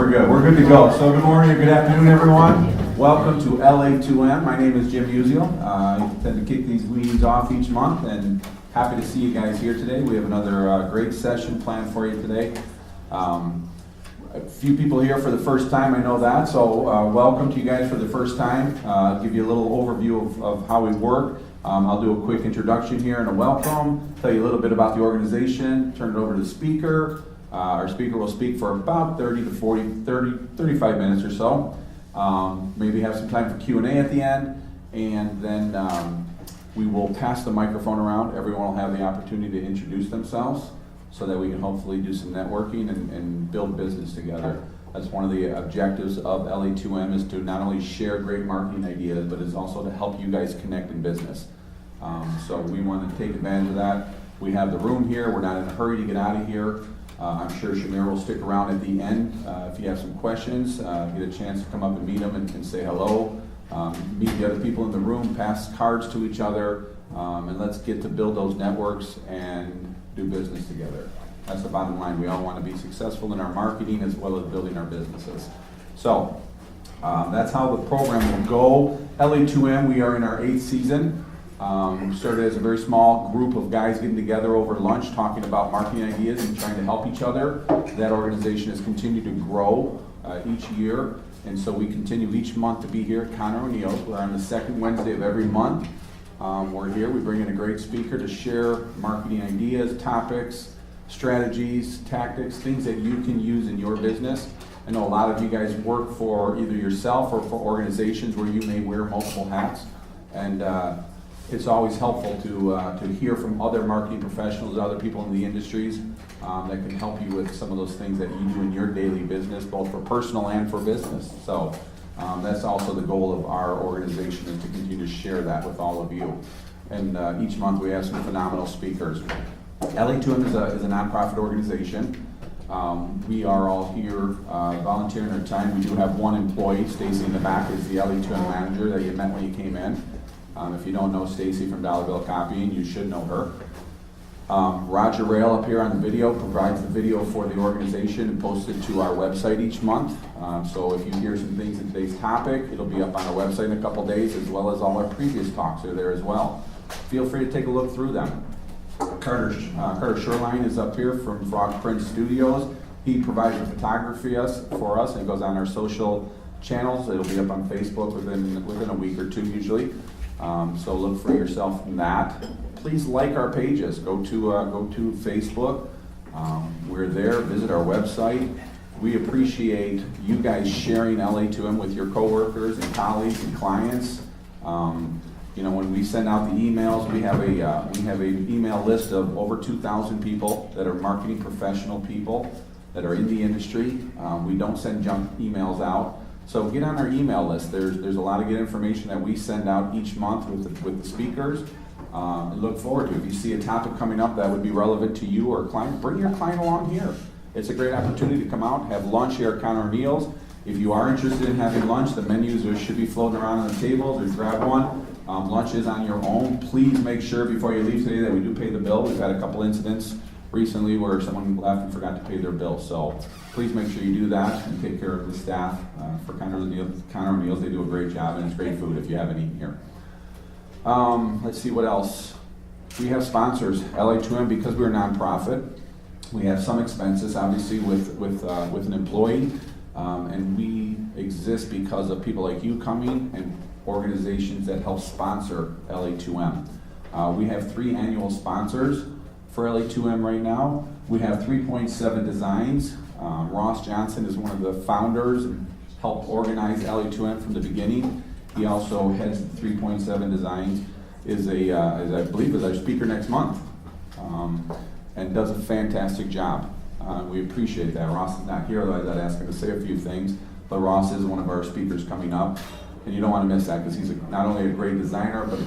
We're good to go. So good morning or good afternoon, everyone. Welcome to LA2M. My name is Jim Uziel. I tend to kick these meetings off each month, and happy to see you guys here today. We have another great session planned for you today. A few people here for the first time, I know that, so welcome to you guys for the first time. I'll give you a little overview of how we work. I'll do a quick introduction here and a welcome, tell you a little bit about the organization, turn it over to the speaker. Our speaker will speak for about 35 minutes or so. Maybe have some time for Q&A at the end, and then we will pass the microphone around. Everyone will have the opportunity to introduce themselves so that we can hopefully do some networking and build business together. That's one of the objectives of LA2M, is to not only share great marketing ideas, but it's also to help you guys connect in business. So we want to take advantage of that. We have the room here. We're not in a hurry to get out of here. I'm sure Shamir will stick around at the end. If you have some questions, get a chance to come up and meet him and say hello. Meet the other people in the room, pass cards to each other, and let's get to build those networks and do business together. That's the bottom line. We all want to be successful in our marketing as well as building our businesses. So that's how the program will go. LA2M, we are in our 8th season. We started as a very small group of guys getting together over lunch, talking about marketing ideas and trying to help each other. That organization has continued to grow each year, and so we continue each month to be here at Connor O'Neill's. We're on the second Wednesday of every month. We're here. We bring in a great speaker to share marketing ideas, topics, strategies, tactics, things that you can use in your business. I know a lot of you guys work for either yourself or for organizations where you may wear multiple hats, and it's always helpful to hear from other marketing professionals, other people in the industries that can help you with some of those things that you do in your daily business, both for personal and for business. So that's also the goal of our organization, is to continue to share that with all of you. And each month we have some phenomenal speakers. LA2M is a nonprofit organization. We are all here volunteering our time. We do have one employee. Stacy in the back is the LA2M manager that you met when you came in. If you don't know Stacy from Dollar Bill Copying, you should know her. Roger Rail up here on the video provides the video for the organization and posts it to our website each month. So if you hear some things in today's topic, it'll be up on our website in a couple days, as well as all our previous talks are there as well. Feel free to take a look through them. Carter Shoreline is up here from Frog Print Studios. He provides the photography for us, and it goes on our social channels. It'll be up on Facebook within a week or two usually. So look for yourself in that. Please like our pages. Go to Facebook. We're there. Visit our website. We appreciate you guys sharing LA2M with your coworkers and colleagues and clients. When we send out the emails, we have an email list of over 2,000 people that are marketing professional people that are in the industry. We don't send junk emails out. So get on our email list. There's a lot of good information that we send out each month with the speakers. And look forward to it. If you see a topic coming up that would be relevant to you or a client, bring your client along here. It's a great opportunity to come out, have lunch here at Connor O'Neill's. If you are interested in having lunch, the menus should be floating around on the tables. Or grab one. Lunch is on your own. Please make sure before you leave today that we do pay the bill. We've had a couple incidents recently where someone left and forgot to pay their bill. So please make sure you do that and take care of the staff for Connor O'Neill's. They do a great job, and it's great food if you haven't eaten here. Let's see what else. We have sponsors. LA2M, because we're a nonprofit, we have some expenses obviously with an employee, and we exist because of people like you coming and organizations that help sponsor LA2M. We have 3 annual sponsors for LA2M right now. We have 3.7 Designs. Ross Johnson is one of the founders and helped organize LA2M from the beginning. He also heads 3.7 Designs, I believe is our speaker next month, and does a fantastic job. We appreciate that. Ross is not here, otherwise I'd ask him to say a few things, but Ross is one of our speakers coming up, and you don't want to miss that, because he's not only a great designer, but a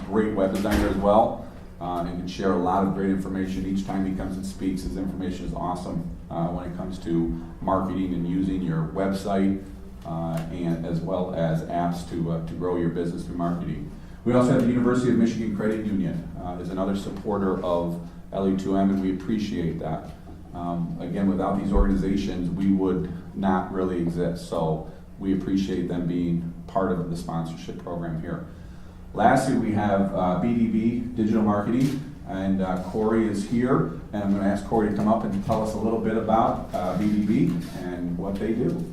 great web designer as well. And can share a lot of great information each time he comes and speaks. His information is awesome when it comes to marketing and using your website, and as well as apps to grow your business through marketing. We also have the University of Michigan Credit Union is another supporter of LA2M, and we appreciate that. Again, without these organizations, we would not really exist. So we appreciate them being part of the sponsorship program here. Lastly, we have BDB, Digital Marketing, and Corey is here. And I'm going to ask Corey to come up and tell us a little bit about BDB and what they do.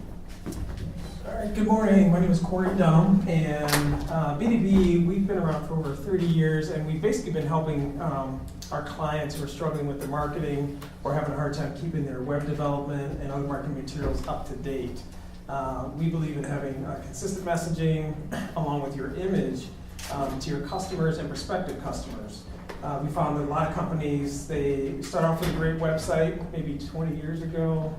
All right, good morning. My name is Corey Dunham, and BDB, we've been around for over 30 years, and we've basically been helping our clients who are struggling with their marketing or having a hard time keeping their web development and other marketing materials up to date. We believe in having consistent messaging along with your image to your customers and prospective customers. We found that a lot of companies, they start off with a great website maybe 20 years ago,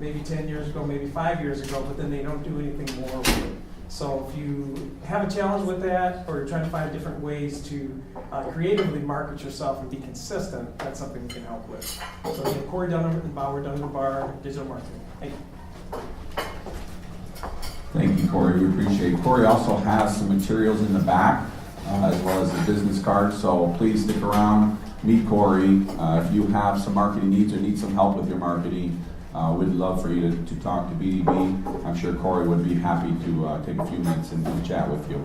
maybe 10 years ago, maybe 5 years ago, but then they don't do anything more with it. So if you have a challenge with that, or you're trying to find different ways to creatively market yourself and be consistent, that's something we can help with. So again, Corey Dunham and Bauer Dunham Bar, Digital Marketing. Thank you. Thank you, Corey. We appreciate it. Corey also has some materials in the back, as well as the business card. So please stick around, meet Corey. If you have some marketing needs or need some help with your marketing, we'd love for you to talk to BDB. I'm sure Corey would be happy to take a few minutes and chat with you.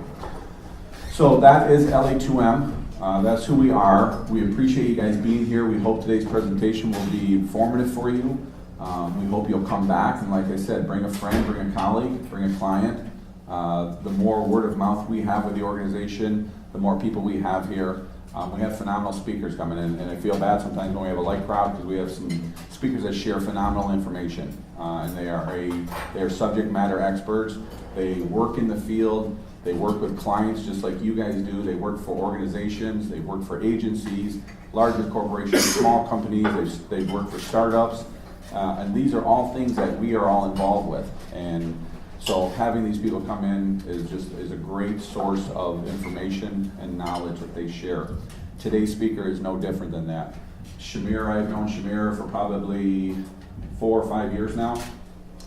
So that is LA2M. That's who we are. We appreciate you guys being here. We hope today's presentation will be informative for you. We hope you'll come back, and like I said, bring a friend, bring a colleague, bring a client. The more word of mouth we have with the organization, the more people we have here. We have phenomenal speakers coming in, and I feel bad sometimes when we have a light crowd because we have some speakers that share phenomenal information, and they are subject matter experts. They work in the field. They work with clients just like you guys do. They work for organizations. They work for agencies, larger corporations, small companies. They work for startups, and these are all things that we are all involved with. And so having these people come in is a great source of information and knowledge that they share. Today's speaker is no different than that. Shamir, I've known Shamir for probably 4 or 5 years now.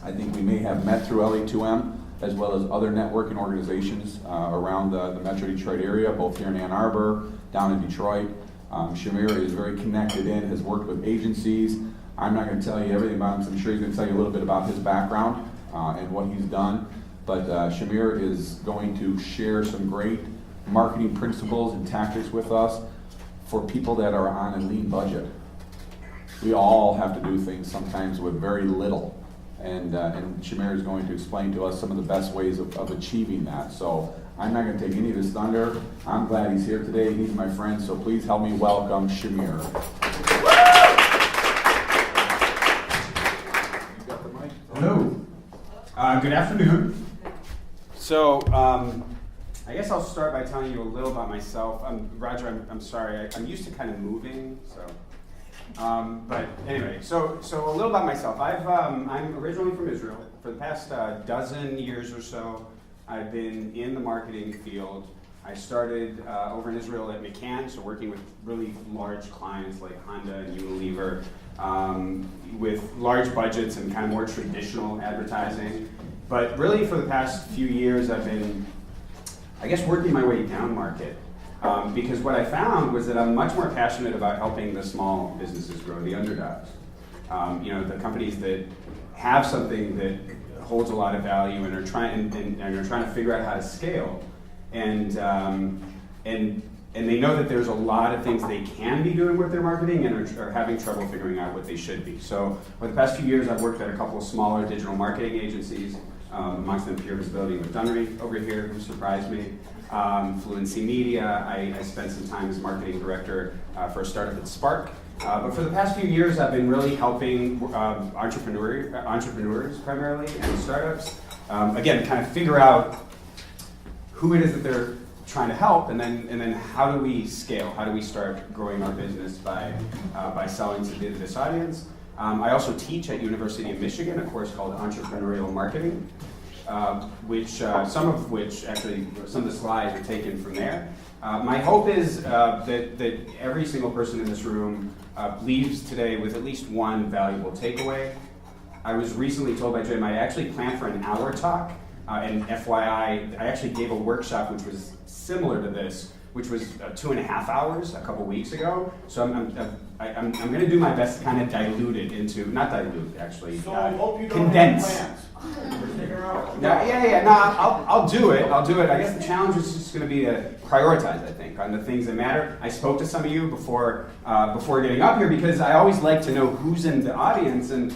I think we may have met through LA2M, as well as other networking organizations around the Metro Detroit area, both here in Ann Arbor, down in Detroit. Shamir is very connected in, has worked with agencies. I'm not going to tell you everything about him, so I'm sure he's going to tell you a little bit about his background and what he's done. But Shamir is going to share some great marketing principles and tactics with us for people that are on a lean budget. We all have to do things sometimes with very little. And Shamir is going to explain to us some of the best ways of achieving that. So I'm not going to take any of his thunder. I'm glad he's here today. He's my friend, so please help me welcome Shamir. You got the mic? Hello. Good afternoon. So, I guess I'll start by telling you a little about myself. Roger, I'm sorry. I'm used to kind of moving, so. But anyway, so a little about myself. I'm originally from Israel. For the past dozen years or so, I've been in the marketing field. I started over in Israel at McCann, so working with really large clients like Honda and Unilever, with large budgets and kind of more traditional advertising. But really for the past few years, I've been, I guess, working my way down market. Because what I found was that I'm much more passionate about helping the small businesses grow, the underdogs. The companies that have something that holds a lot of value and are trying to figure out how to scale. And they know that there's a lot of things they can be doing with their marketing and are having trouble figuring out what they should be. So for the past few years, I've worked at a couple of smaller digital marketing agencies, amongst them Pure Visibility and Mcdonald over here, who surprised me. Fluency Media, I spent some time as marketing director for a startup at Spark. But for the past few years, I've been really helping entrepreneurs primarily and startups, again, kind of figure out who it is that they're trying to help, and then how do we scale? How do we start growing our business by selling to this audience? I also teach at University of Michigan a course called Entrepreneurial Marketing, some of the slides are taken from there. My hope is that every single person in this room leaves today with at least one valuable takeaway. I was recently told by Jim I actually planned for an hour talk, and FYI, I actually gave a workshop which was similar to this, which was 2.5 hours a couple weeks ago. So I'm going to do my best to kind of dilute it into, not dilute, actually, So I hope you don't condense. have plans. Figure out. No, I'll do it. I guess the challenge is just going to be to prioritize, I think, on the things that matter. I spoke to some of you before getting up here because I always like to know who's in the audience and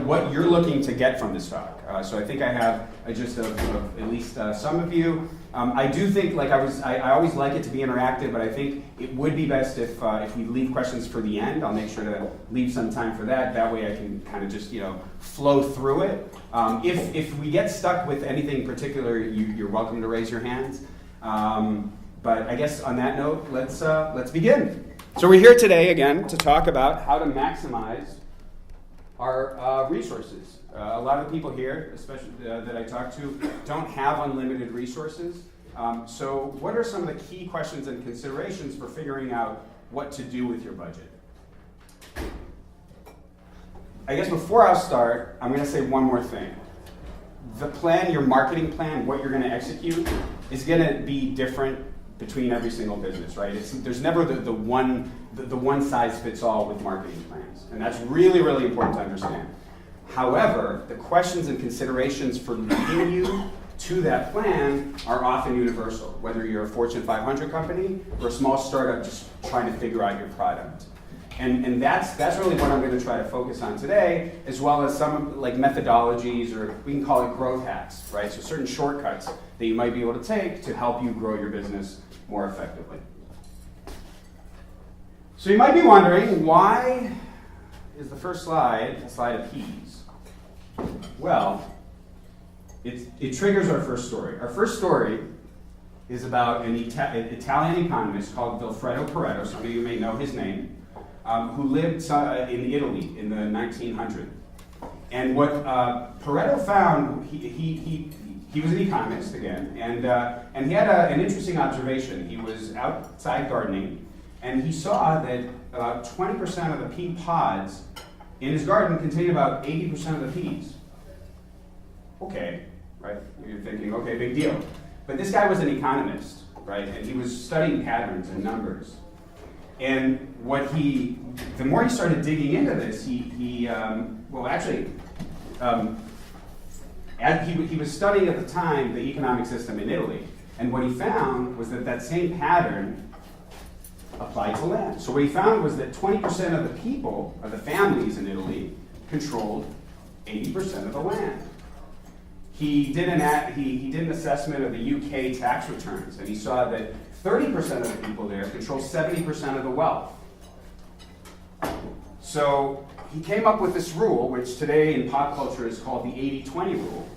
what you're looking to get from this talk. So I think I have a gist of at least some of you. I do think, I always like it to be interactive, but I think it would be best if we leave questions for the end. I'll make sure to leave some time for that. That way I can kind of just, flow through it. If we get stuck with anything particular, you're welcome to raise your hands. But I guess on that note, let's begin. So we're here today, again, to talk about how to maximize our resources. A lot of the people here, especially that I talk to, don't have unlimited resources. So what are some of the key questions and considerations for figuring out what to do with your budget? I guess before I start, I'm going to say one more thing. The plan, your marketing plan, what you're going to execute, is going to be different between every single business, right? There's never the one size fits all with marketing plans, and that's really, really important to understand. However, the questions and considerations for leading you to that plan are often universal, whether you're a Fortune 500 company or a small startup just trying to figure out your product. And that's really what I'm going to try to focus on today, as well as some methodologies, or we can call it growth hacks, right? So certain shortcuts that you might be able to take to help you grow your business more effectively. So you might be wondering, why is the first slide a slide of Kpis? Well, it triggers our first story. Our first story is about an Italian economist called Vilfredo Pareto. Some of you may know his name. Who lived in Italy in the 1900s. And what Pareto found, he was an economist again, and he had an interesting observation. He was outside gardening, and he saw that about 20% of the pea pods in his garden contained about 80% of the peas. Okay, right? You're thinking, okay, big deal. But this guy was an economist, right? And he was studying patterns and numbers. And the more he started digging into this, he was studying at the time the economic system in Italy. And what he found was that same pattern applied to land. So what he found was that 20% of the people, or the families in Italy, controlled 80% of the land. He did an assessment of the UK tax returns, and he saw that 30% of the people there control 70% of the wealth. So he came up with this rule, which today in pop culture is called the 80-20 rule,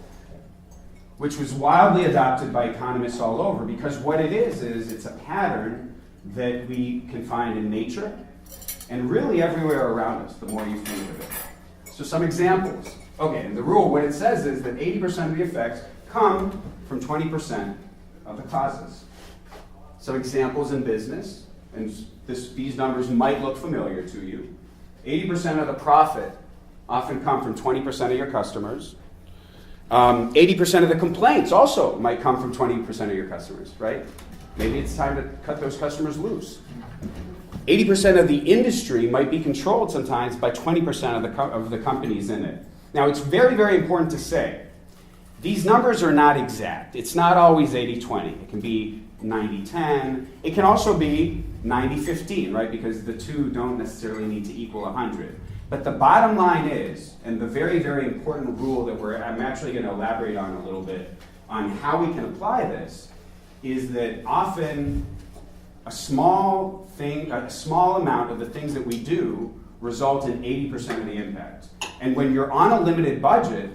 which was wildly adopted by economists all over, because what it is it's a pattern that we can find in nature and really everywhere around us, the more you think of it. So some examples. Okay, and the rule, what it says is that 80% of the effects come from 20% of the causes. Some examples in business, and these numbers might look familiar to you. 80% of the profit often come from 20% of your customers. 80% of the complaints also might come from 20% of your customers, right? Maybe it's time to cut those customers loose. 80% of the industry might be controlled sometimes by 20% of the companies in it. Now, it's very, very important to say, these numbers are not exact. It's not always 80-20. It can be 90-10. It can also be 90-15, right? Because the two don't necessarily need to equal 100. But the bottom line is, and the very, very important rule that I'm actually going to elaborate on a little bit on how we can apply this, is that often a small amount of the things that we do result in 80% of the impact. And when you're on a limited budget,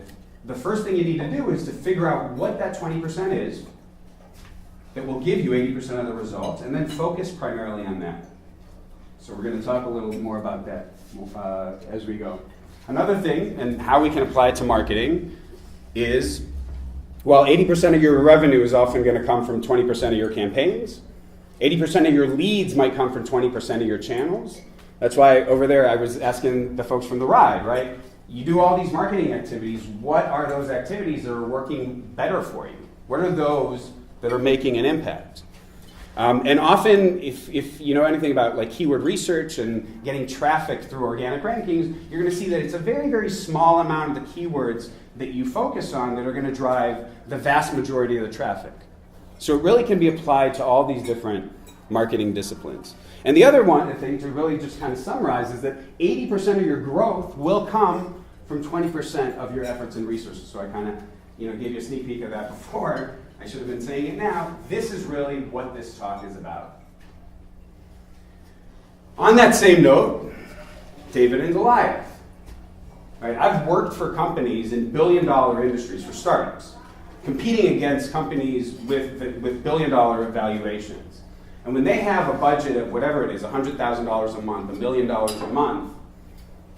the first thing you need to do is to figure out what that 20% is that will give you 80% of the results, and then focus primarily on that. So we're going to talk a little more about that as we go. Another thing, and how we can apply it to marketing, is, well, 80% of your revenue is often going to come from 20% of your campaigns. 80% of your leads might come from 20% of your channels. That's why over there I was asking the folks from the ride, right? You do all these marketing activities. What are those activities that are working better for you? What are those that are making an impact? And often, if you know anything about like keyword research and getting traffic through organic rankings, you're going to see that it's a very, very small amount of the keywords that you focus on that are going to drive the vast majority of the traffic. So it really can be applied to all these different marketing disciplines. And the other one, I think, to really just kind of summarize is that 80% of your growth will come from 20% of your efforts and resources. So I kind of gave you a sneak peek of that before. I should have been saying it now. This is really what this talk is about. On that same note, David and Goliath. Right? I've worked for companies in billion-dollar industries, for startups, competing against companies with billion-dollar valuations. And when they have a budget of whatever it is, $100,000 a month, $1 million a month,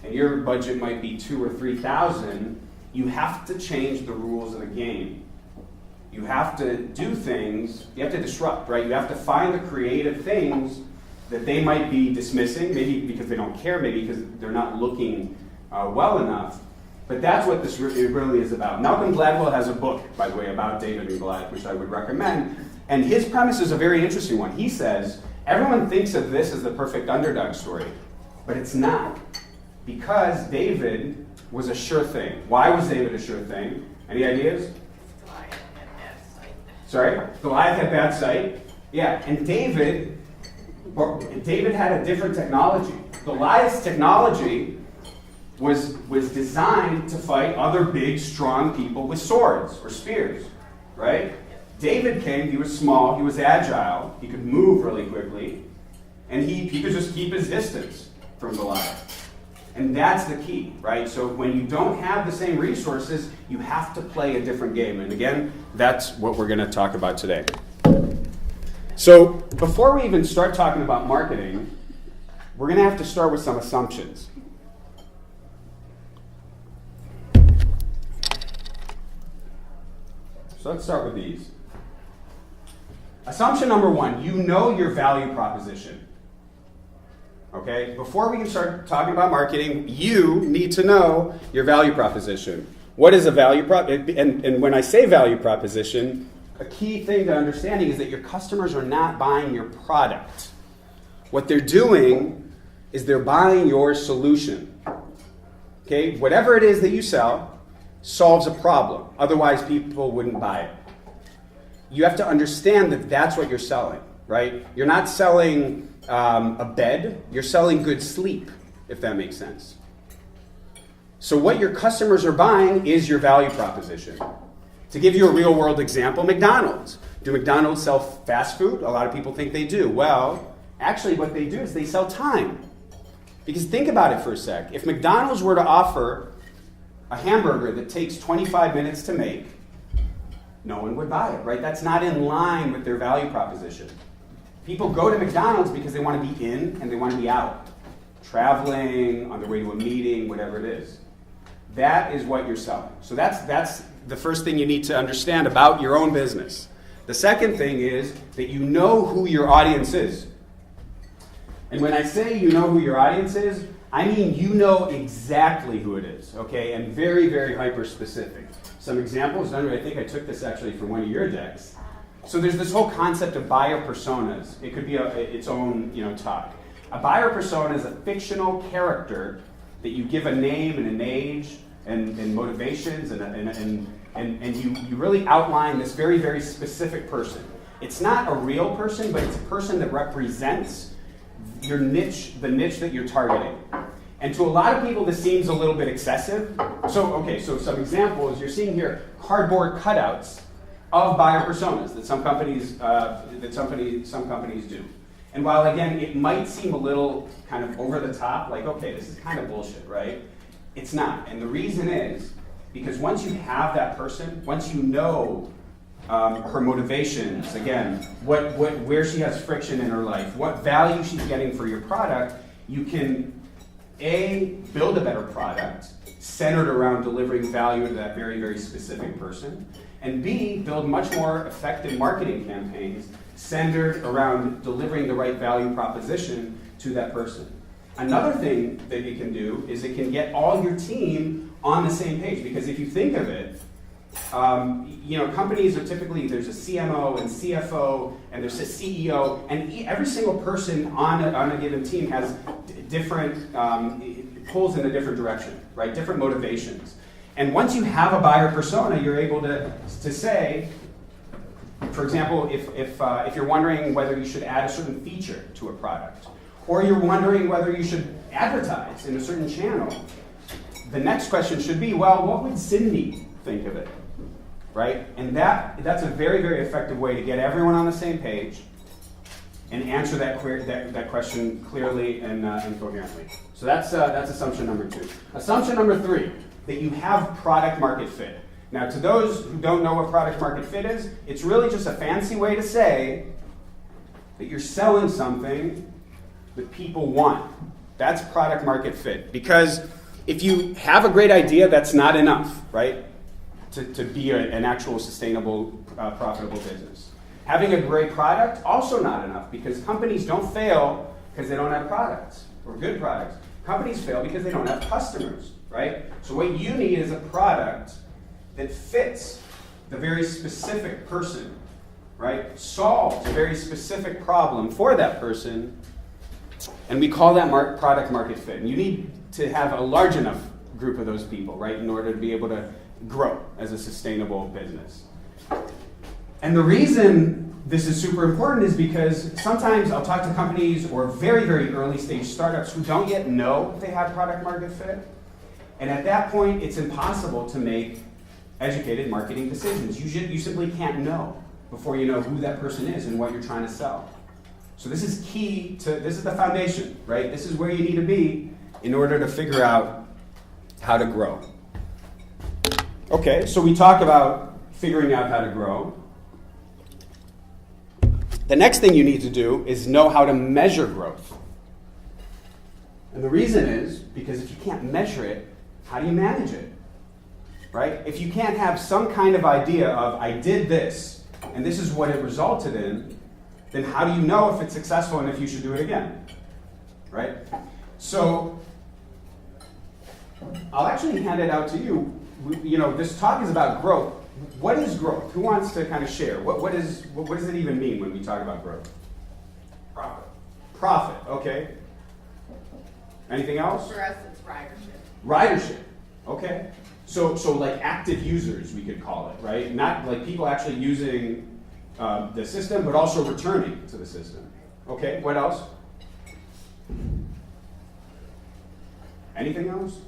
and your budget might be $2,000 or $3,000, you have to change the rules of the game. You have to do things, you have to disrupt, right? You have to find the creative things that they might be dismissing, maybe because they don't care, maybe because they're not looking well enough. But that's what this really is about. Malcolm Gladwell has a book, by the way, about David and Goliath, which I would recommend. And his premise is a very interesting one. He says, everyone thinks of this as the perfect underdog story, but it's not. Because David was a sure thing. Why was David a sure thing? Any ideas? Sorry? Goliath had bad sight? Yeah, and David had a different technology. Goliath's technology was designed to fight other big, strong people with swords or spears, right? David came, he was small, he was agile, he could move really quickly, and he could just keep his distance from Goliath. And that's the key, right? So when you don't have the same resources, you have to play a different game. And again, that's what we're going to talk about today. So before we even start talking about marketing, we're going to have to start with some assumptions. So let's start with these. Assumption number one, you know your value proposition. Okay, before we can start talking about marketing, you need to know your value proposition. What is a value prop? And when I say value proposition, a key thing to understanding is that your customers are not buying your product. What they're doing is they're buying your solution. Okay, whatever it is that you sell solves a problem. Otherwise, people wouldn't buy it. You have to understand that that's what you're selling, right? You're not selling a bed, you're selling good sleep, if that makes sense. So what your customers are buying is your value proposition. To give you a real world example, McDonald's. Do McDonald's sell fast food? A lot of people think they do. Well, actually what they do is they sell time. Because think about it for a sec. If McDonald's were to offer a hamburger that takes 25 minutes to make, no one would buy it, right? That's not in line with their value proposition. People go to McDonald's because they want to be in and they want to be out. Traveling, on their way to a meeting, whatever it is. That is what you're selling. So that's the first thing you need to understand about your own business. The second thing is that you know who your audience is. And when I say you know who your audience is, I mean you know exactly who it is, okay? And very, very hyper-specific. Some examples, I think I took this actually from one of your decks. So there's this whole concept of buyer personas. It could be its own talk. A buyer persona is a fictional character that you give a name and an age and motivations and you really outline this very, very specific person. It's not a real person, but it's a person that represents your niche, the niche that you're targeting. And to a lot of people, this seems a little bit excessive. So some examples, you're seeing here cardboard cutouts of buyer personas that some companies do. And while again, it might seem a little kind of over the top, like, okay, this is kind of bullshit, right? It's not. And the reason is because once you have that person, once you know her motivations, again, where she has friction in her life, what value she's getting for your product, you can A, build a better product centered around delivering value to that very, very specific person, and B, build much more effective marketing campaigns centered around delivering the right value proposition to that person. Another thing that it can do is it can get all your team on the same page, because if you think of it, Companies are typically, there's a CMO and CFO, and there's a CEO, and every single person on a given team has different, pulls in a different direction, right? Different motivations. And once you have a buyer persona, you're able to say, for example, if you're wondering whether you should add a certain feature to a product, or you're wondering whether you should advertise in a certain channel, the next question should be, well, what would Cindy think of it, right? And that's a very, very effective way to get everyone on the same page and answer that question clearly and coherently. So that's assumption number 2. Assumption number 3, that you have product market fit. Now, to those who don't know what product market fit is, it's really just a fancy way to say that you're selling something that people want. That's product market fit. Because if you have a great idea, that's not enough, right? To be an actual sustainable, profitable business. Having a great product, also not enough, because companies don't fail because they don't have products, or good products. Companies fail because they don't have customers, right? So what you need is a product that fits the very specific person, right? Solves a very specific problem for that person, and we call that product market fit. And you need to have a large enough group of those people, right, in order to be able to grow as a sustainable business. And the reason this is super important is because sometimes I'll talk to companies or very, very early stage startups who don't yet know they have product market fit. And at that point, it's impossible to make educated marketing decisions. You simply can't know before you know who that person is and what you're trying to sell. So this is key this is the foundation, right? This is where you need to be in order to figure out how to grow. Okay, so we talk about figuring out how to grow. The next thing you need to do is know how to measure growth. And the reason is because if you can't measure it, how do you manage it? Right? If you can't have some kind of idea of, I did this, and this is what it resulted in, then how do you know if it's successful and if you should do it again? Right? So, I'll actually hand it out to you. This talk is about growth. What is growth? Who wants to kind of share? What does it even mean when we talk about growth? Profit. Profit, okay. Anything else? For us, it's ridership. Ridership, okay. So like active users, we could call it, right? Not like people actually using the system, but also returning to the system. Okay, what else? Anything else?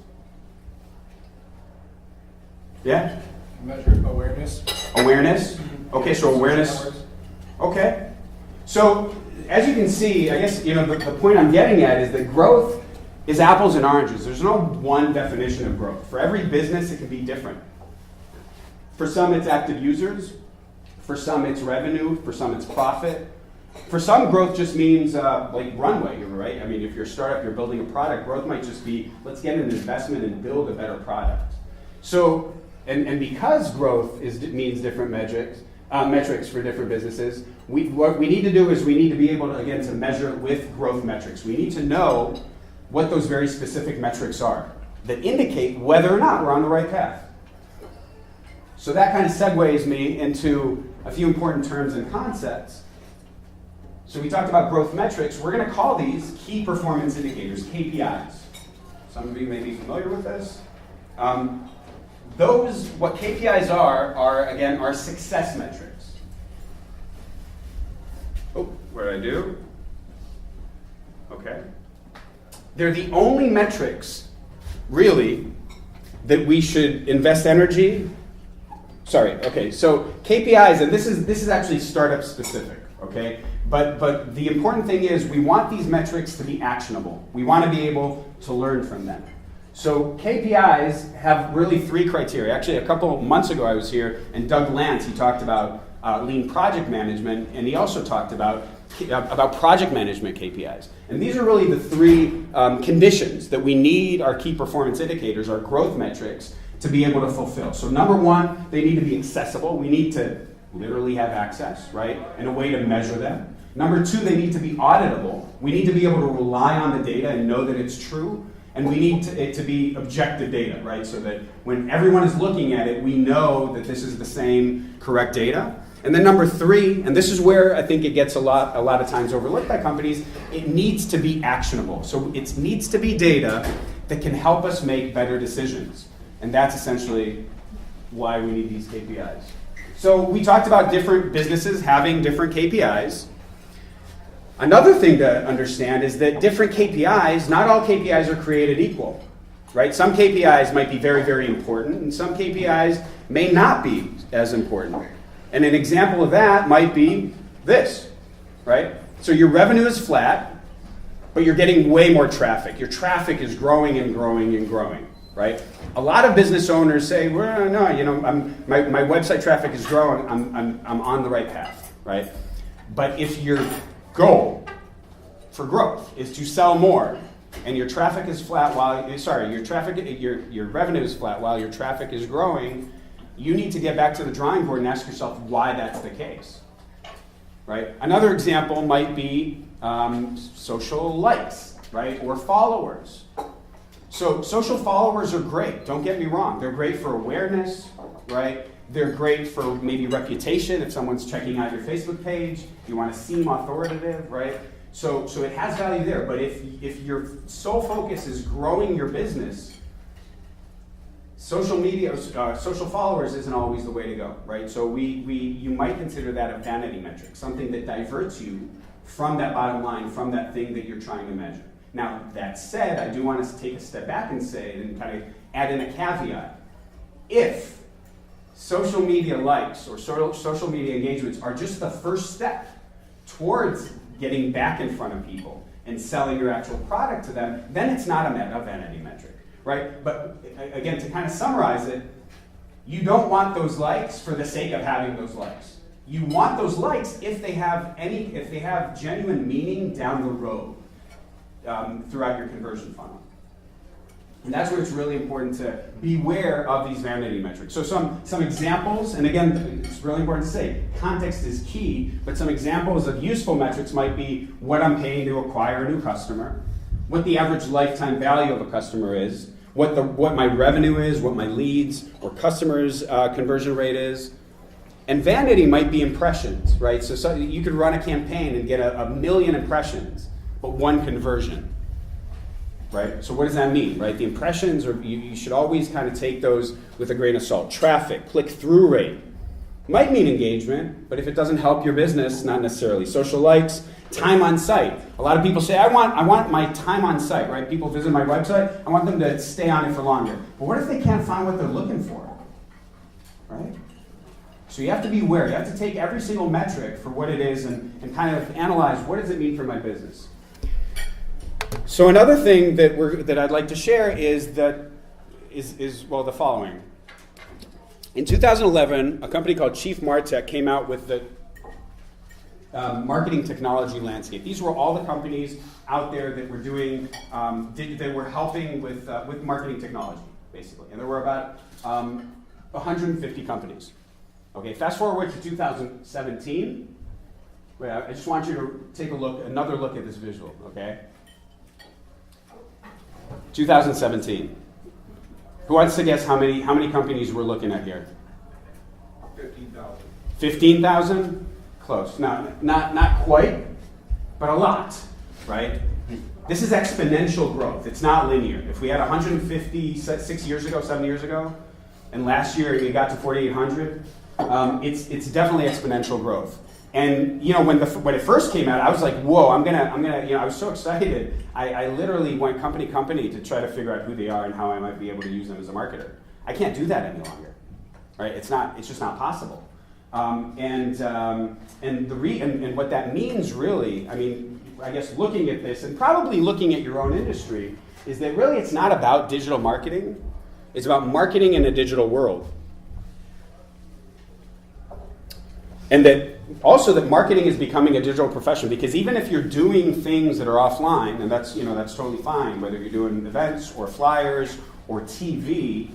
Yeah? Measure awareness. Awareness? Okay, so awareness. Okay. So, as you can see, I guess, the point I'm getting at is that growth is apples and oranges. There's no one definition of growth. For every business, it can be different. For some, it's active users. For some, it's revenue. For some, it's profit. For some, growth just means like runway, right? I mean, if you're a startup, you're building a product, growth might just be, let's get an investment and build a better product. So, and because growth means different metrics for different businesses, what we need to do is we need to be able to, again, to measure it with growth metrics. We need to know what those very specific metrics are that indicate whether or not we're on the right path. So that kind of segues me into a few important terms and concepts. So we talked about growth metrics. We're going to call these key performance indicators, KPIs. Some of you may be familiar with this. What KPIs are again, our success metrics. Oh, what did I do? Okay. They're the only metrics, really, that we should invest energy. Sorry, okay, so KPIs, and this is actually startup specific, okay? But the important thing is we want these metrics to be actionable. We want to be able to learn from them. So KPIs have really 3 criteria. Actually, a couple months ago I was here, and Doug Lance, he talked about lean project management, and he also talked about project management KPIs. And these are really the 3 conditions that we need our key performance indicators, our growth metrics, to be able to fulfill. So number 1, they need to be accessible. We need to literally have access, right? And a way to measure them. Number 2, they need to be auditable. We need to be able to rely on the data and know that it's true. And we need it to be objective data, right? So that when everyone is looking at it, we know that this is the same correct data. And then number 3, and this is where I think it gets a lot of times overlooked by companies, it needs to be actionable. So it needs to be data that can help us make better decisions. And that's essentially why we need these KPIs. So we talked about different businesses having different KPIs. Another thing to understand is that different KPIs, not all KPIs are created equal, right? Some KPIs might be very, very important, and some KPIs may not be as important. And an example of that might be this, right? So your revenue is flat, but you're getting way more traffic. Your traffic is growing and growing and growing, right? A lot of business owners say, well, no, my website traffic is growing. I'm on the right path, right? But if your goal for growth is to sell more, and your traffic is flat your revenue is flat while your traffic is growing, you need to get back to the drawing board and ask yourself why that's the case, right? Another example might be social likes, right, or followers. So social followers are great, don't get me wrong. They're great for awareness, right? They're great for maybe reputation. If someone's checking out your Facebook page, you want to seem authoritative, right? So it has value there. But if your sole focus is growing your business, social media, social followers isn't always the way to go, right? So you might consider that a vanity metric, something that diverts you from that bottom line, from that thing that you're trying to measure. Now, that said, I do want us to take a step back and say, and kind of add in a caveat. If social media likes or social media engagements are just the first step towards getting back in front of people and selling your actual product to them, then it's not a vanity metric, right? But again, to kind of summarize it, you don't want those likes for the sake of having those likes. You want those likes if they have genuine meaning down the road throughout your conversion funnel. And that's where it's really important to beware of these vanity metrics. So some examples, and again, it's really important to say, context is key, but some examples of useful metrics might be what I'm paying to acquire a new customer, what the average lifetime value of a customer is, what my revenue is, what my leads or customers' conversion rate is. And vanity might be impressions, right? So you could run a campaign and get a million impressions, but one conversion. Right? So what does that mean, right? The impressions, you should always kind of take those with a grain of salt. Traffic, click-through rate. Might mean engagement, but if it doesn't help your business, not necessarily. Social likes, time on site. A lot of people say, I want my time on site, right? People visit my website, I want them to stay on it for longer. But what if they can't find what they're looking for, right? So you have to be aware. You have to take every single metric for what it is and kind of analyze, what does it mean for my business? So another thing that I'd like to share is the following. In 2011, a company called Chief Martech came out with the marketing technology landscape. These were all the companies out there that were doing that were helping with marketing technology, basically. And there were about 150 companies. Okay, fast forward to 2017. Wait, I just want you to take another look at this visual. Okay. 2017. Who wants to guess how many companies we're looking at here? 15,000. 15,000? Close. Not quite, but a lot, right? This is exponential growth. It's not linear. If we had 150 7 years ago, and last year we got to 4,800, it's definitely exponential growth. And when it first came out, I was like, whoa, I'm gonna, I was so excited. I literally went company to try to figure out who they are and how I might be able to use them as a marketer. I can't do that any longer, right? It's just not possible. And what that means really, I guess looking at this and probably looking at your own industry, is that really it's not about digital marketing. It's about marketing in a digital world. And that marketing is becoming a digital profession, because even if you're doing things that are offline, and that's totally fine, whether you're doing events or flyers or TV,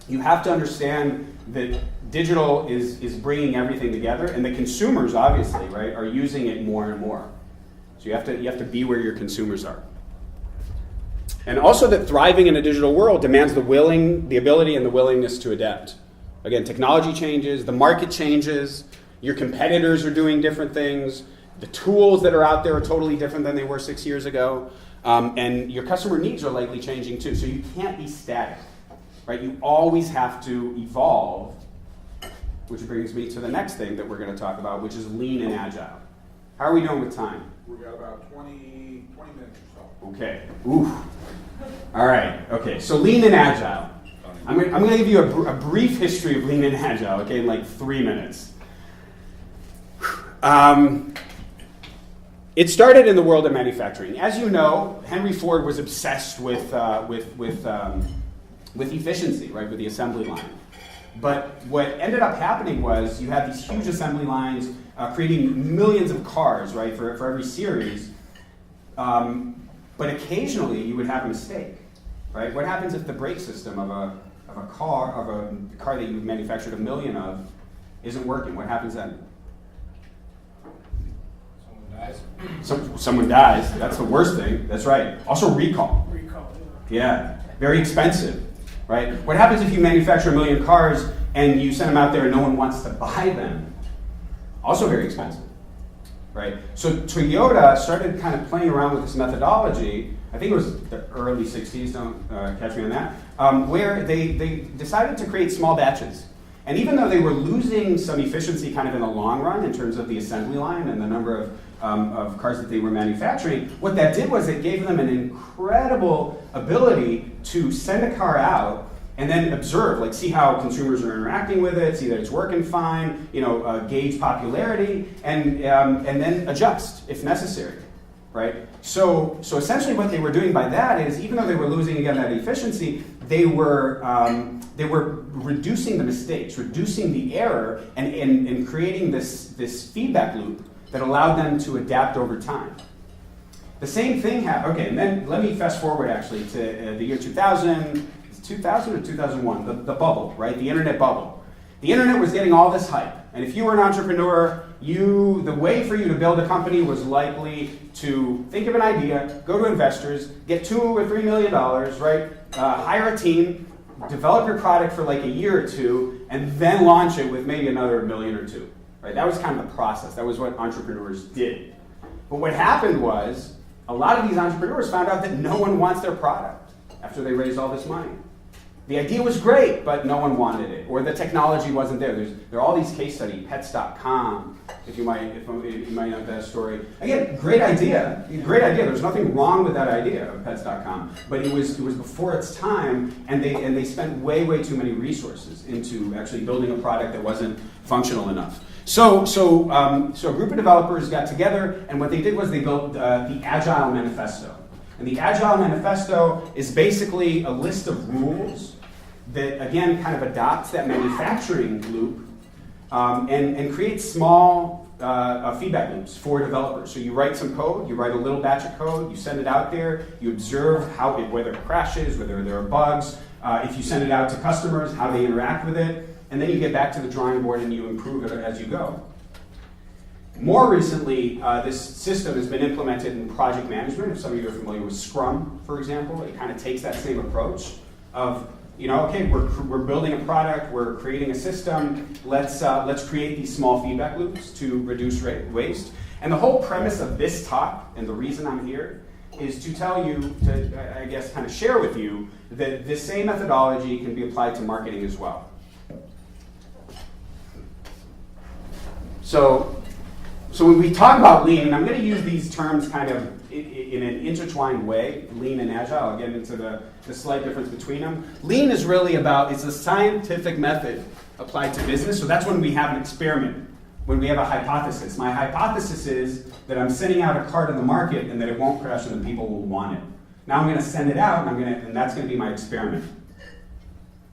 you have to understand that digital is bringing everything together, and the consumers obviously, right, are using it more and more. So you have to be where your consumers are. And also that thriving in a digital world demands the ability and the willingness to adapt. Again, technology changes, the market changes, your competitors are doing different things, the tools that are out there are totally different than they were 6 years ago, and your customer needs are likely changing too, so you can't be static, right? You always have to evolve, which brings me to the next thing that we're going to talk about, which is lean and agile. How are we doing with time? We've got about 20 minutes or so. Okay. Ooh. All right. Okay. So lean and agile. I'm going to give you a brief history of lean and agile. Okay, in like 3 minutes. It started in the world of manufacturing. As you know, Henry Ford was obsessed with efficiency, right, with the assembly line. But what ended up happening was you had these huge assembly lines creating millions of cars, right, for every series. But occasionally you would have a mistake, right? What happens if the brake system of a car that you've manufactured a million of isn't working? What happens then? Someone dies. That's the worst thing. That's right. Also recall. Yeah, very expensive, right? What happens if you manufacture a million cars and you send them out there and no one wants to buy them? Also very expensive, right? So Toyota started kind of playing around with this methodology. I think it was the early 60s, don't catch me on that, where they decided to create small batches. And even though they were losing some efficiency kind of in the long run in terms of the assembly line and the number of cars that they were manufacturing, what that did was it gave them an incredible ability to send a car out and then observe, like see how consumers are interacting with it, see that it's working fine, gauge popularity, and then adjust if necessary, right? So essentially what they were doing by that is, even though they were losing again that efficiency, they were reducing the mistakes, reducing the error, and creating this feedback loop that allowed them to adapt over time. The same thing happened. Okay, and then let me fast forward actually to the year 2000. 2000 or 2001, the bubble, right? The internet bubble. The internet was getting all this hype. And if you were an entrepreneur, the way for you to build a company was likely to think of an idea, go to investors, get $2 or $3 million, right? Hire a team, develop your product for like a year or two, and then launch it with maybe another million or two, right? That was kind of the process. That was what entrepreneurs did. But what happened was, a lot of these entrepreneurs found out that no one wants their product after they raised all this money. The idea was great, but no one wanted it, or the technology wasn't there. There are all these case studies, pets.com, if you might know that story. Again, great idea. There's nothing wrong with that idea of pets.com, but it was before its time, and they spent way too many resources into actually building a product that wasn't functional enough. So a group of developers got together, and what they did was they built the Agile Manifesto. And the Agile Manifesto is basically a list of rules that, again, kind of adopts that manufacturing loop and creates small feedback loops for developers. So you write some code, you write a little batch of code, you send it out there, you observe whether it crashes, whether there are bugs, if you send it out to customers, how they interact with it, and then you get back to the drawing board and you improve it as you go. More recently, this system has been implemented in project management. If some of you are familiar with Scrum, for example, it kind of takes that same approach of, okay, we're building a product, we're creating a system, let's create these small feedback loops to reduce waste. And the whole premise of this talk, and the reason I'm here, is to tell you, I guess, kind of share with you that this same methodology can be applied to marketing as well. So when we talk about lean, and I'm going to use these terms kind of in an intertwined way, lean and agile. I'll get into the slight difference between them. Lean is really it's a scientific method applied to business. So that's when we have an experiment, when we have a hypothesis. My hypothesis is that I'm sending out a card in the market and that it won't crash and that people will want it. Now I'm going to send it out and that's going to be my experiment.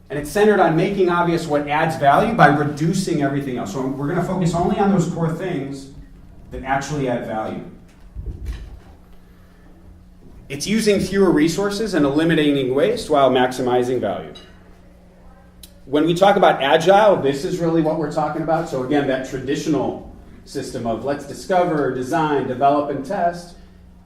And it's centered on making obvious what adds value by reducing everything else. So we're going to focus only on those core things that actually add value. It's using fewer resources and eliminating waste while maximizing value. When we talk about Agile, this is really what we're talking about. So again, that traditional system of let's discover, design, develop, and test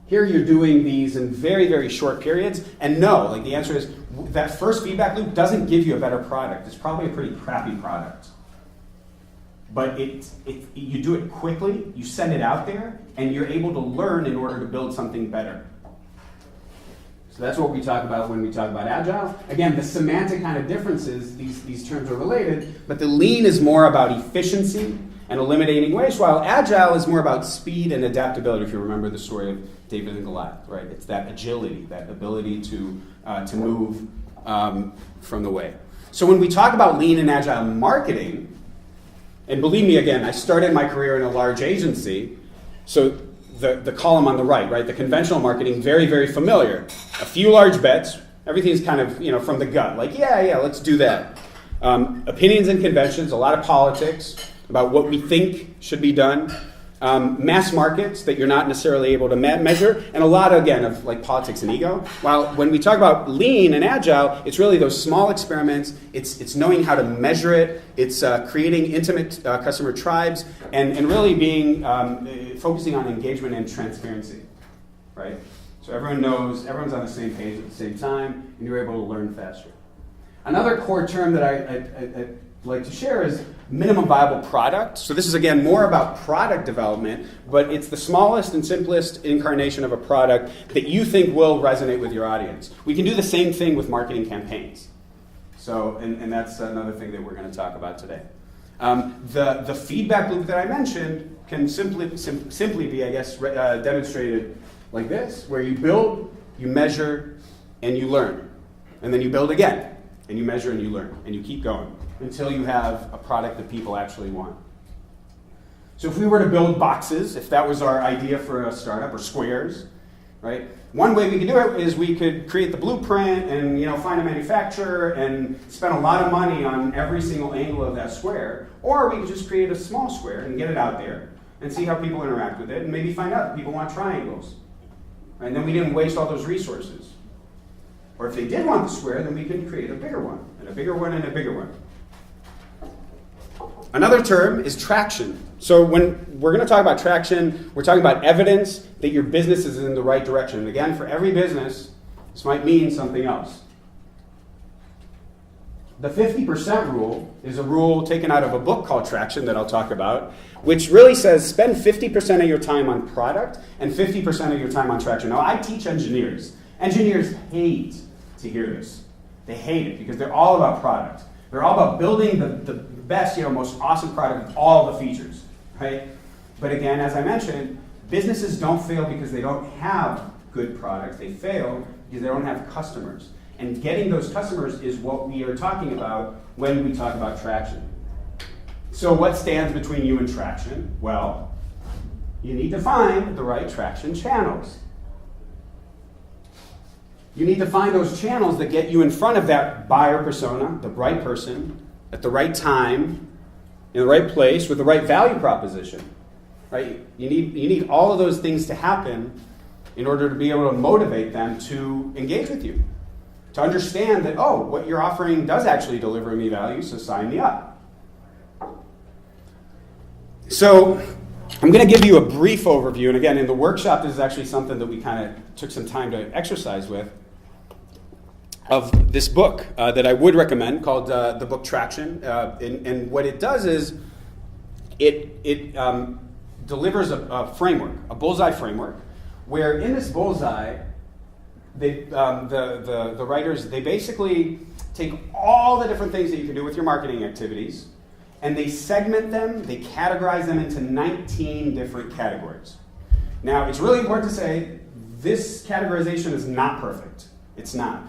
Here you're doing these in very, very short periods, and no, like the answer is that first feedback loop doesn't give you a better product. It's probably a pretty crappy product. But you do it quickly, you send it out there, and you're able to learn in order to build something better. So that's what we talk about when we talk about Agile. Again, the semantic kind of differences, these terms are related, but the lean is more about efficiency and eliminating waste, while Agile is more about speed and adaptability, if you remember the story of David and Goliath, right? It's that agility, that ability to move from the way. So when we talk about lean and Agile marketing, and believe me, again, I started my career in a large agency, so the column on the right, the conventional marketing, very, very familiar. A few large bets, everything's kind of, from the gut, like, yeah, let's do that. Opinions and conventions, a lot of politics about what we think should be done. Mass markets that you're not necessarily able to measure, and a lot, again, of like politics and ego. While when we talk about lean and agile, it's really those small experiments, it's knowing how to measure it, it's creating intimate customer tribes, and really being focusing on engagement and transparency, right? So everyone knows, everyone's on the same page at the same time, and you're able to learn faster. Another core term that I'd like to share is minimum viable product. So this is, again, more about product development, but it's the smallest and simplest incarnation of a product that you think will resonate with your audience. We can do the same thing with marketing campaigns. So, and that's another thing that we're going to talk about today. The feedback loop that I mentioned can simply be, I guess, demonstrated like this, where you build, you measure, and you learn. And then you build again, and you measure and you learn, and you keep going until you have a product that people actually want. So if we were to build boxes, if that was our idea for a startup, or squares, right? One way we could do it is we could create the blueprint and find a manufacturer and spend a lot of money on every single angle of that square, or we could just create a small square and get it out there and see how people interact with it, and maybe find out that people want triangles. Right? And then we didn't waste all those resources. Or if they did want the square, then we could create a bigger one, and a bigger one, and a bigger one. Another term is traction. So when we're going to talk about traction, we're talking about evidence that your business is in the right direction. And again, for every business, this might mean something else. The 50% rule is a rule taken out of a book called Traction that I'll talk about, which really says spend 50% of your time on product and 50% of your time on traction. Now, I teach engineers. Engineers hate to hear this. They hate it because they're all about product. They're all about building the best, most awesome product with all the features, right? But again, as I mentioned, businesses don't fail because they don't have good products. They fail because they don't have customers. And getting those customers is what we are talking about when we talk about traction. So what stands between you and traction? Well, you need to find the right traction channels. You need to find those channels that get you in front of that buyer persona, the right person, at the right time, in the right place, with the right value proposition. Right? You need all of those things to happen in order to be able to motivate them to engage with you. To understand that, what you're offering does actually deliver me value, so sign me up. So I'm going to give you a brief overview, and again, in the workshop, this is actually something that we kind of took some time to exercise with, of this book that I would recommend called the book Traction. And what it does is it delivers a framework, a bullseye framework, where in this bullseye, the writers, they basically take all the different things that you can do with your marketing activities, and they segment them, they categorize them into 19 different categories. Now, it's really important to say this categorization is not perfect. It's not.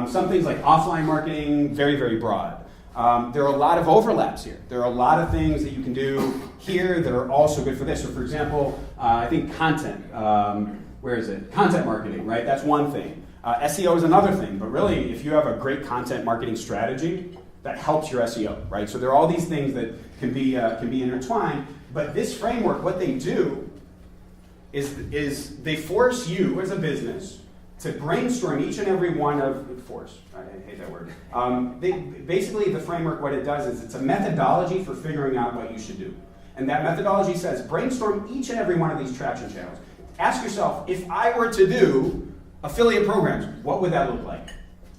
Some things like offline marketing, very, very broad. There are a lot of overlaps here. There are a lot of things that you can do here that are also good for this. So for example, I think content, where is it? Content marketing, right? That's one thing. SEO is another thing, but really if you have a great content marketing strategy, that helps your SEO, right? So there are all these things that can be intertwined, but this framework, what they do is they force you as a business to brainstorm each and every one of, I hate that word. Basically, the framework, what it does is it's a methodology for figuring out what you should do. And that methodology says brainstorm each and every one of these traction channels. ask yourself, if I were to do affiliate programs, what would that look like?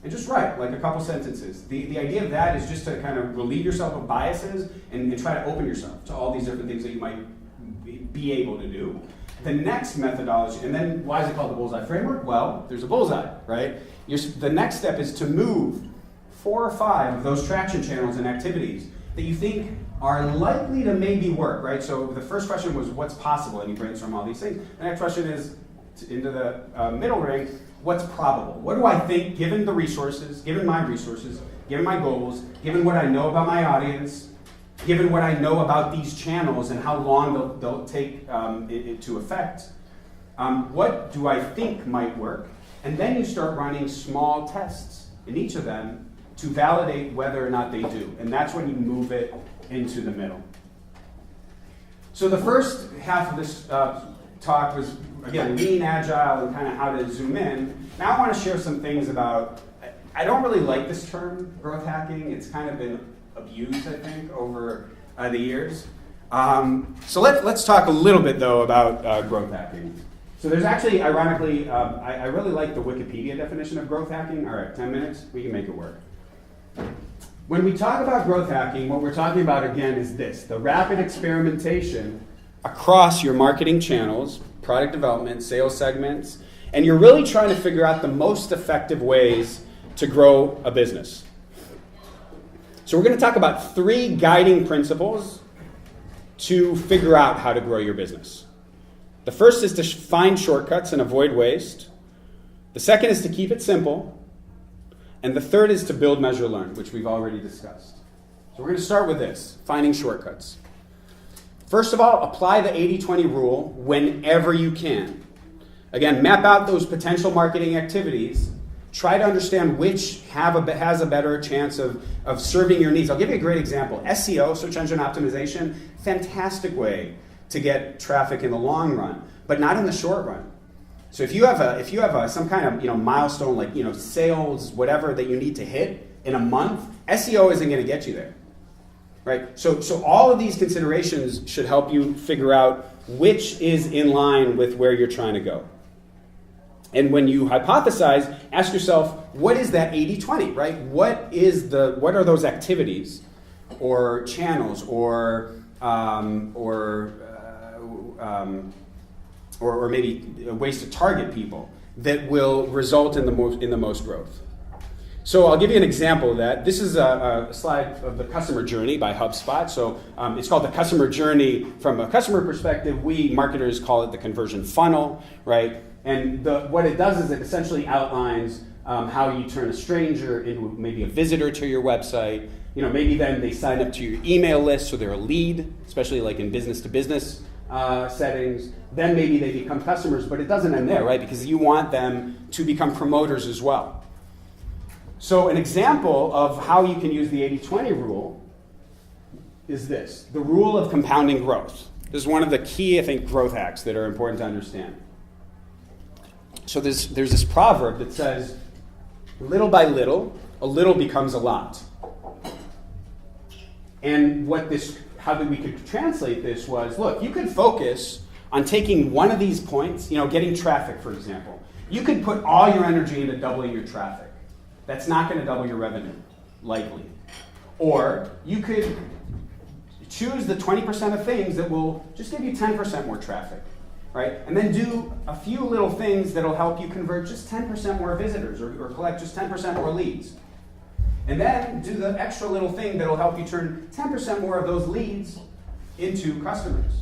And just write like a couple sentences. The idea of that is just to kind of relieve yourself of biases and try to open yourself to all these different things that you might be able to do. The next methodology, and then why is it called the bullseye framework? Well, there's a bullseye, right? The next step is to move 4 or 5 of those traction channels and activities that you think are likely to maybe work, right? So the first question was, what's possible? And you brainstorm all these things. The next question is, into the middle ring, what's probable? What do I think, given the resources, given my goals, given what I know about my audience, given what I know about these channels and how long they'll take it to affect, what do I think might work? And then you start running small tests in each of them to validate whether or not they do. And that's when you move it into the middle. So the first half of this talk was, again, lean, agile, and kind of how to zoom in. Now I want to share some things about, I don't really like this term, growth hacking. It's kind of been abused, I think, over the years. So let's talk a little bit, though, about growth hacking. So there's actually, ironically, I really like the Wikipedia definition of growth hacking. All right, 10 minutes, we can make it work. When we talk about growth hacking, what we're talking about, again, is this: the rapid experimentation across your marketing channels, product development, sales segments, and you're really trying to figure out the most effective ways to grow a business. So we're going to talk about 3 guiding principles to figure out how to grow your business. The first is to find shortcuts and avoid waste. The second is to keep it simple. And the third is to build, measure, learn, which we've already discussed. So we're going to start with this, finding shortcuts. First of all, apply the 80-20 rule whenever you can. Again, map out those potential marketing activities. Try to understand which has a better chance of serving your needs. I'll give you a great example. SEO, search engine optimization, fantastic way to get traffic in the long run, but not in the short run. So if you have some kind of milestone like sales, whatever that you need to hit in a month, SEO isn't going to get you there, right? So all of these considerations should help you figure out which is in line with where you're trying to go. And when you hypothesize, ask yourself, what is that 80-20, right? What are those activities or channels or maybe ways to target people that will result in the most growth. So I'll give you an example of that. This is a slide of the customer journey by HubSpot. So it's called the customer journey from a customer perspective. We marketers call it the conversion funnel, right? And what it does is it essentially outlines how you turn a stranger into maybe a visitor to your website. Maybe then they sign up to your email list, so they're a lead, especially like in business-to-business settings. Then maybe they become customers, but it doesn't end there, right? Because you want them to become promoters as well. So an example of how you can use the 80-20 rule is this: the rule of compounding growth. This is one of the key, I think, growth hacks that are important to understand. So there's this proverb that says, little by little, a little becomes a lot. And how we could translate this was, look, you could focus on taking one of these points, getting traffic, for example. You could put all your energy into doubling your traffic. That's not going to double your revenue, likely. Or you could choose the 20% of things that will just give you 10% more traffic, right? And then do a few little things that'll help you convert just 10% more visitors or collect just 10% more leads. And then do the extra little thing that'll help you turn 10% more of those leads into customers.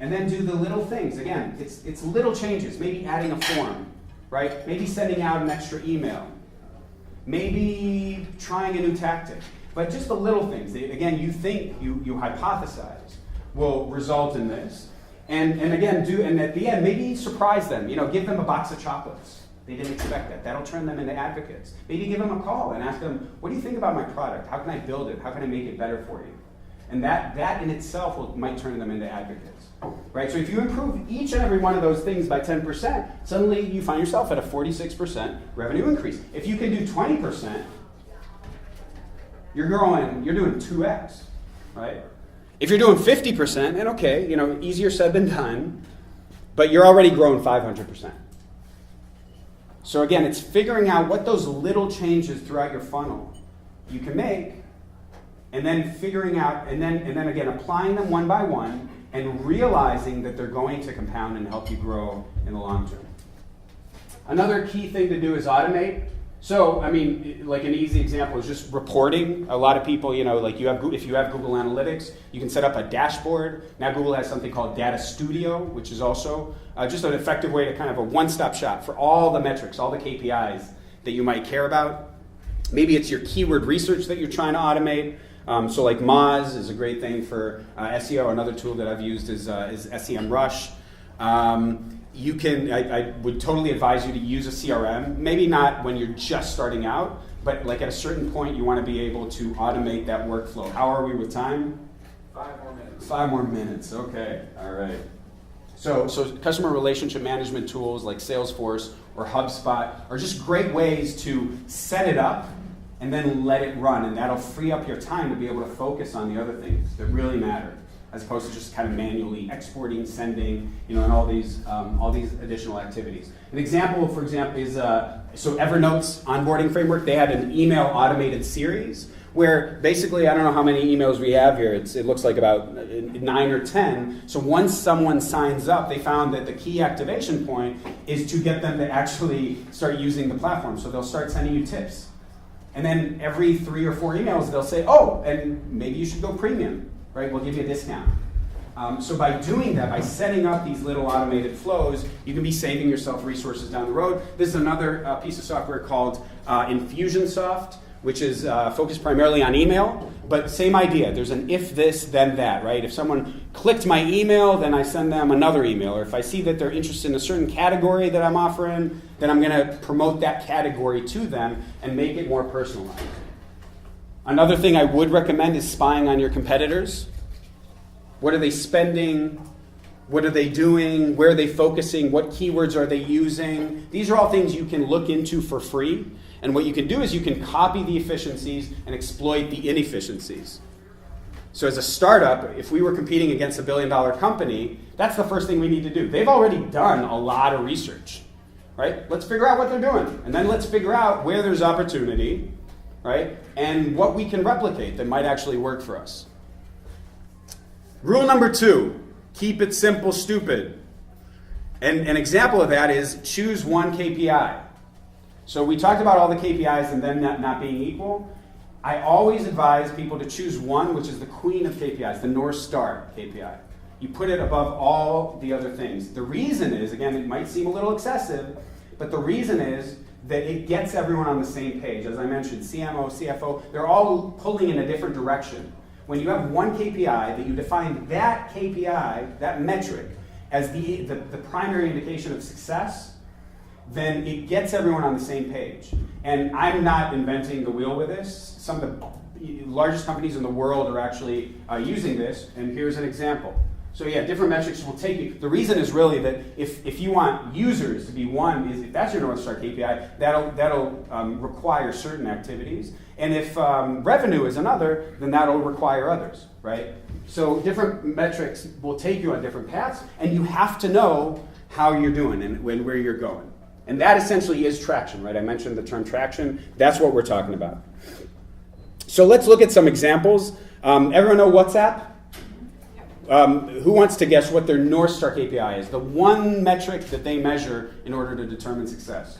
And then do the little things. Again, it's little changes. Maybe adding a form, right? Maybe sending out an extra email. Maybe trying a new tactic. But just the little things that, again, you think, you hypothesize will result in this. And again, and at the end, maybe surprise them. Give them a box of chocolates. They didn't expect that. That'll turn them into advocates. Maybe give them a call and ask them, what do you think about my product? How can I build it? How can I make it better for you? And that in itself might turn them into advocates, right? So if you improve each and every one of those things by 10%, suddenly you find yourself at a 46% revenue increase. If you can do 20%, you're doing 2x, right? If you're doing 50%, and okay, easier said than done, but you're already growing 500%. So again, it's figuring out what those little changes throughout your funnel you can make, and then figuring out, and then again, applying them one by one, and realizing that they're going to compound and help you grow in the long term. Another key thing to do is automate. So, I mean, like an easy example is just reporting. A lot of people, like if you have Google Analytics, you can set up a dashboard. Now Google has something called Data Studio, which is also just an effective way to kind of a one-stop shop for all the metrics, all the KPIs that you might care about. Maybe it's your keyword research that you're trying to automate. So like Moz is a great thing for SEO. Another tool that I've used is SEMrush. I would totally advise you to use a CRM. Maybe not when you're just starting out, but like at a certain point you want to be able to automate that workflow. How are we with time? 5 more minutes. 5 more minutes, okay, all right. So customer relationship management tools like Salesforce or HubSpot are just great ways to set it up and then let it run, and that'll free up your time to be able to focus on the other things that really matter, as opposed to just kind of manually exporting, sending, and all these additional activities. An example, for example, is so Evernote's onboarding framework. They had an email automated series where basically, I don't know how many emails we have here. It looks like about 9 or 10. So once someone signs up, they found that the key activation point is to get them to actually start using the platform. So they'll start sending you tips. And then every 3 or 4 emails, they'll say, oh, and maybe you should go premium. Right, we'll give you a discount. So by doing that, by setting up these little automated flows, you can be saving yourself resources down the road. This is another piece of software called Infusionsoft, which is focused primarily on email, but same idea. There's an if this, then that, right? If someone clicked my email, then I send them another email. Or if I see that they're interested in a certain category that I'm offering, then I'm going to promote that category to them and make it more personalized. Another thing I would recommend is spying on your competitors. What are they spending? What are they doing? Where are they focusing? What keywords are they using? These are all things you can look into for free. And what you can do is you can copy the efficiencies and exploit the inefficiencies. So as a startup, if we were competing against a billion-dollar company, that's the first thing we need to do. They've already done a lot of research, right? Let's figure out what they're doing. And then let's figure out where there's opportunity, right? And what we can replicate that might actually work for us. Rule number 2, keep it simple, stupid. And an example of that is choose one KPI. So we talked about all the KPIs and them not being equal. I always advise people to choose one, which is the queen of KPIs, the North Star KPI. You put it above all the other things. The reason is, again, it might seem a little excessive, but the reason is that it gets everyone on the same page. As I mentioned, CMO, CFO, they're all pulling in a different direction. When you have one KPI, that you define that KPI, that metric, as the primary indication of success, then it gets everyone on the same page. And I'm not inventing the wheel with this. Some of the largest companies in the world are actually using this, and here's an example. So yeah, different metrics will take you. The reason is really that if you want users to be one, if that's your North Star KPI, that'll require certain activities. And if revenue is another, then that'll require others, right? So different metrics will take you on different paths, and you have to know how you're doing and where you're going. And that essentially is traction, right? I mentioned the term traction. That's what we're talking about. So let's look at some examples. Everyone know WhatsApp? Who wants to guess what their North Star KPI is? The one metric that they measure in order to determine success.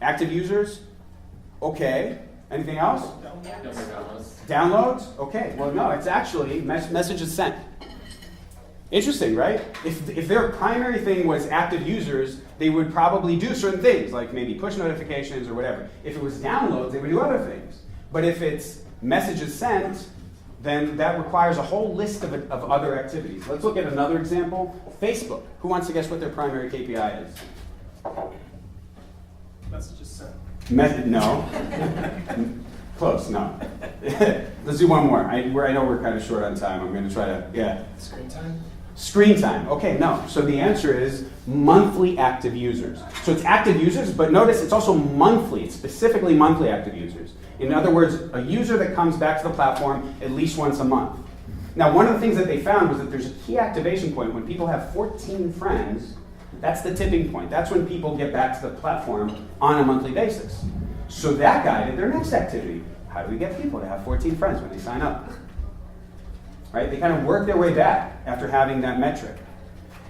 Active users? Okay. Anything else? Downloads? Okay. Well, no, it's actually messages sent. Interesting, right? If their primary thing was active users, they would probably do certain things, like maybe push notifications or whatever. If it was downloads, they would do other things. But if it's messages sent, then that requires a whole list of other activities. Let's look at another example. Facebook. Who wants to guess what their primary KPI is? Messages sent. No. Close, no. Let's do one more. I know we're kind of short on time. I'm going to try to, yeah. Screen time? Screen time. Okay, no. So the answer is monthly active users. So it's active users, but notice it's also monthly. It's specifically monthly active users. In other words, a user that comes back to the platform at least once a month. Now, one of the things that they found was that there's a key activation point. When people have 14 friends, that's the tipping point. That's when people get back to the platform on a monthly basis. So that guided their next activity. How do we get people to have 14 friends when they sign up? Right? They kind of work their way back after having that metric.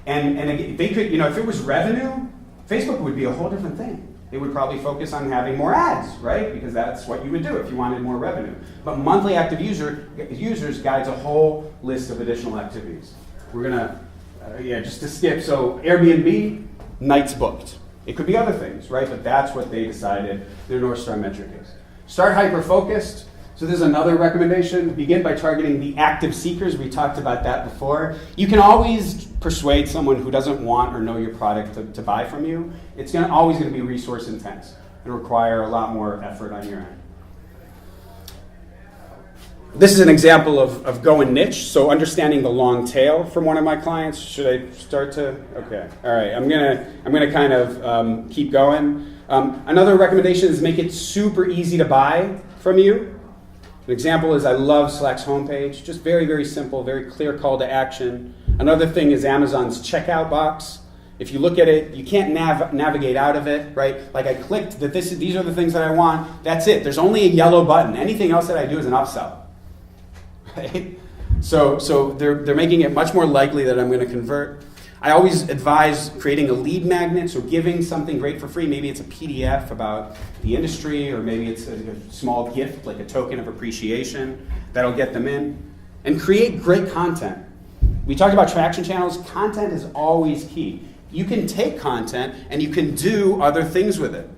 And again, they could, if it was revenue, Facebook would be a whole different thing. They would probably focus on having more ads, right? Because that's what you would do if you wanted more revenue. But monthly active users guides a whole list of additional activities. We're gonna, just to skip. So Airbnb, nights booked. It could be other things, right? But that's what they decided their North Star metric is. Start hyper-focused. So this is another recommendation. Begin by targeting the active seekers. We talked about that before. You can always persuade someone who doesn't want or know your product to buy from you. It's always going to be resource intense and require a lot more effort on your end. This is an example of going niche. So understanding the long tail from one of my clients. Should I start to? Okay. All right. I'm gonna kind of keep going. Another recommendation is make it super easy to buy from you. An example is I love Slack's homepage. Just very, very simple, very clear call to action. Another thing is Amazon's checkout box. If you look at it, you can't navigate out of it, right? Like I clicked that these are the things that I want. That's it. There's only a yellow button. Anything else that I do is an upsell, right? So they're making it much more likely that I'm going to convert. I always advise creating a lead magnet, so giving something great for free. Maybe it's a PDF about the industry, or maybe it's a small gift, like a token of appreciation, that'll get them in. And create great content. We talked about traction channels. Content is always key. You can take content and you can do other things with it.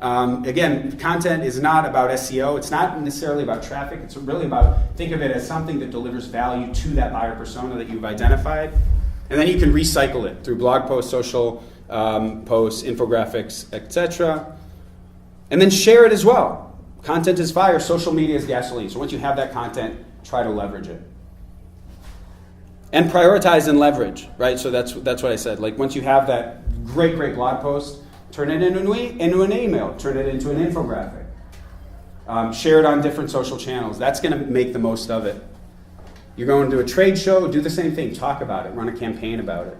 Again, content is not about SEO. It's not necessarily about traffic. It's really about, think of it as something that delivers value to that buyer persona that you've identified. And then you can recycle it through blog posts, social posts, infographics, etc. And then share it as well. Content is fire, social media is gasoline. So once you have that content, try to leverage it. And prioritize and leverage, right? So that's what I said. Like once you have that great blog post, turn it into an email, turn it into an infographic. Share it on different social channels. That's going to make the most of it. You're going to a trade show, do the same thing. Talk about it. Run a campaign about it.